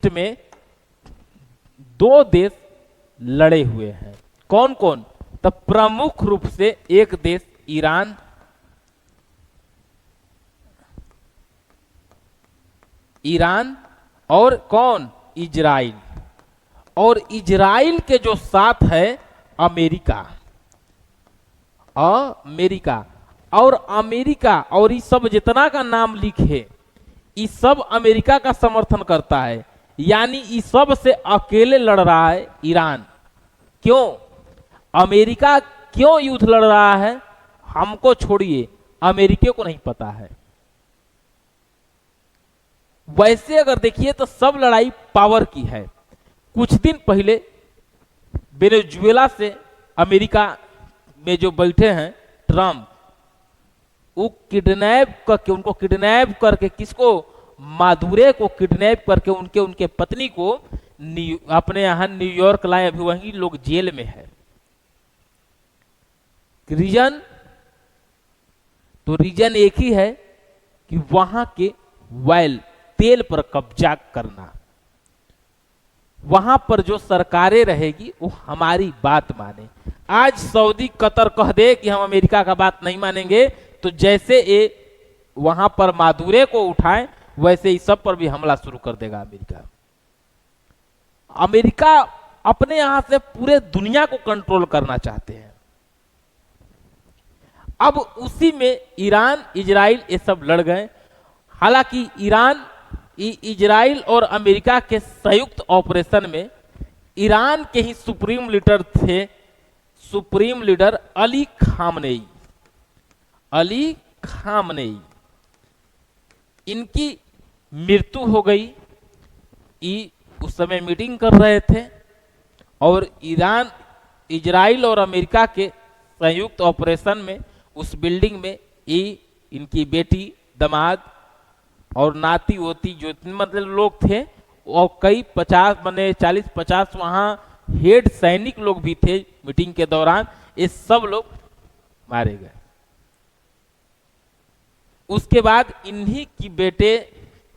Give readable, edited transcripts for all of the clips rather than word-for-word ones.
में दो देश लड़े हुए हैं। कौन कौन? तो प्रमुख रूप से एक देश ईरान, और कौन? इजराइल। और इजराइल के जो साथ है अमेरिका। और अमेरिका और ये सब जितना का नाम लिखे, ये सब अमेरिका का समर्थन करता है। यानी इस सब से अकेले लड़ रहा है ईरान। क्यों? अमेरिका क्यों युद्ध लड़ रहा है हमको छोड़िए, अमेरिका को नहीं पता है। वैसे अगर देखिए तो सब लड़ाई पावर की है। कुछ दिन पहले वेनेजुएला से अमेरिका में जो बैठे हैं ट्रम्प, वो उनको किडनैप करके किसको? मादुरे को किडनैप करके उनके पत्नी को अपने यहां न्यूयॉर्क लाए। अभी वही लोग जेल में है। रीजन? तो रीजन एक ही है कि वहां के तेल पर कब्जा करना। वहां पर जो सरकारें रहेगी वो हमारी बात माने। आज सऊदी कतर कह दे कि हम अमेरिका का बात नहीं मानेंगे, तो जैसे ये वहां पर मादुरे को उठाए वैसे ही सब पर भी हमला शुरू कर देगा अमेरिका। अमेरिका अपने यहां से पूरे दुनिया को कंट्रोल करना चाहते हैं। अब उसी में ईरान, इजराइल ये सब लड़ गए। हालांकि इजराइल और अमेरिका के संयुक्त ऑपरेशन में ईरान के ही सुप्रीम लीडर थे, सुप्रीम लीडर अली खामनेई। इनकी मृत्यु हो गई। ये उस समय मीटिंग कर रहे थे और इजराइल और अमेरिका के संयुक्त ऑपरेशन में उस बिल्डिंग में इनकी बेटी, दामाद और नाती वोती जो मतलब लोग थे, और कई 40-50 वहां हेड सैनिक लोग भी थे मीटिंग के दौरान। ये सब लोग मारे गए। उसके बाद इन्हीं की बेटे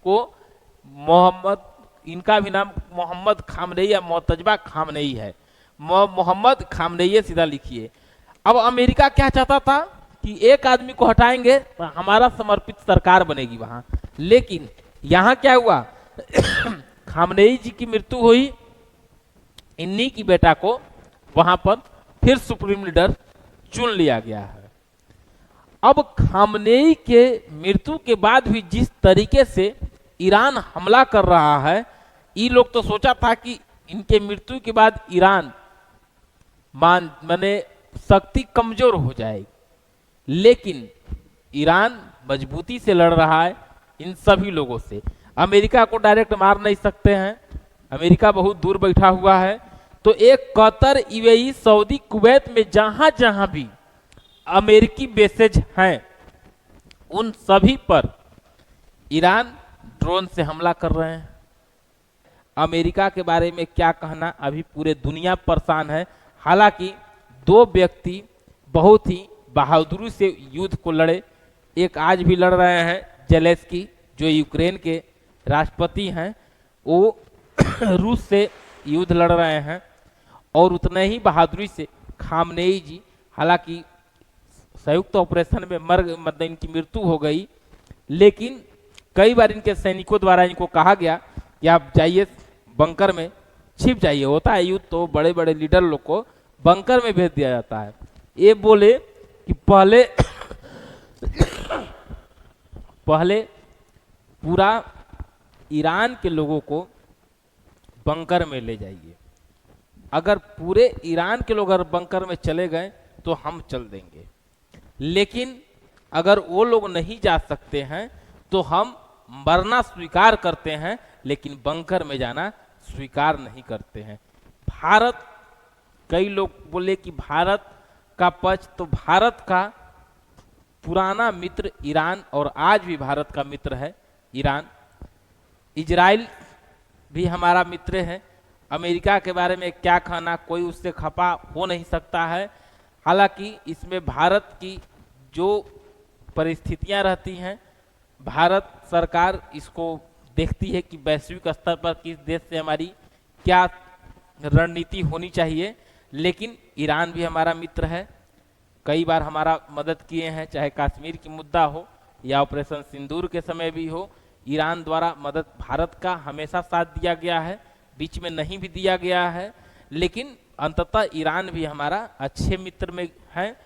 को इनका भी नाम मोहम्मद खामनेई या मोतजबा खामनेई है। मोहम्मद खामनेई सीधा लिखिए। अब अमेरिका क्या चाहता था कि एक आदमी को हटाएंगे तो हमारा समर्पित सरकार बनेगी वहां। लेकिन यहां क्या हुआ? खामनेई जी की मृत्यु हुई, इन्हीं की बेटा को वहां पर फिर सुप्रीम लीडर चुन लिया गया है। अब खामनेई के मृत्यु के बाद भी जिस तरीके से ईरान हमला कर रहा है, ये लोग तो सोचा था कि इनके मृत्यु के बाद ईरान माने शक्ति कमजोर हो जाएगी, लेकिन ईरान मजबूती से लड़ रहा है इन सभी लोगों से। अमेरिका को डायरेक्ट मार नहीं सकते हैं, अमेरिका बहुत दूर बैठा हुआ है। तो एक कतर, यूएई, सऊदी, कुवैत में जहां जहां भी अमेरिकी बेसेज हैं, उन सभी पर ईरान ड्रोन से हमला कर रहे हैं। अमेरिका के बारे में क्या कहना, अभी पूरे दुनिया परेशान है। हालांकि दो व्यक्ति बहुत ही बहादुरी से युद्ध को लड़े। एक आज भी लड़ रहे हैं, जेलेंस्की जो यूक्रेन के राष्ट्रपति हैं, वो रूस से युद्ध लड़ रहे हैं। और उतने ही बहादुरी से खामनेई जी, हालांकि संयुक्त ऑपरेशन में मतलब इनकी मृत्यु हो गई, लेकिन कई बार इनके सैनिकों द्वारा इनको कहा गया कि आप जाइए बंकर में छिप जाइए। होता है युद्ध तो बड़े बड़े लीडर लोग को बंकर में भेज दिया जाता है। ये बोले कि पहले पूरा ईरान के लोगों को बंकर में ले जाइए। अगर पूरे ईरान के लोग अगर बंकर में चले गए तो हम चल देंगे, लेकिन अगर वो लोग नहीं जा सकते हैं तो हम मरना स्वीकार करते हैं, लेकिन बंकर में जाना स्वीकार नहीं करते हैं। भारत, कई लोग बोले कि भारत का पक्ष, तो भारत का पुराना मित्र ईरान और आज भी भारत का मित्र है ईरान। इजराइल भी हमारा मित्र है। अमेरिका के बारे में क्या कहना, कोई उससे खफा हो नहीं सकता है। हालांकि इसमें भारत की जो परिस्थितियां रहती हैं, भारत सरकार इसको देखती है कि वैश्विक स्तर पर किस देश से हमारी क्या रणनीति होनी चाहिए। लेकिन ईरान भी हमारा मित्र है, कई बार हमारा मदद किए हैं, चाहे कश्मीर की मुद्दा हो या ऑपरेशन सिंदूर के समय भी हो। ईरान द्वारा मदद भारत का हमेशा साथ दिया गया है, बीच में नहीं भी दिया गया है, लेकिन अंततः ईरान भी हमारा अच्छे मित्र में है।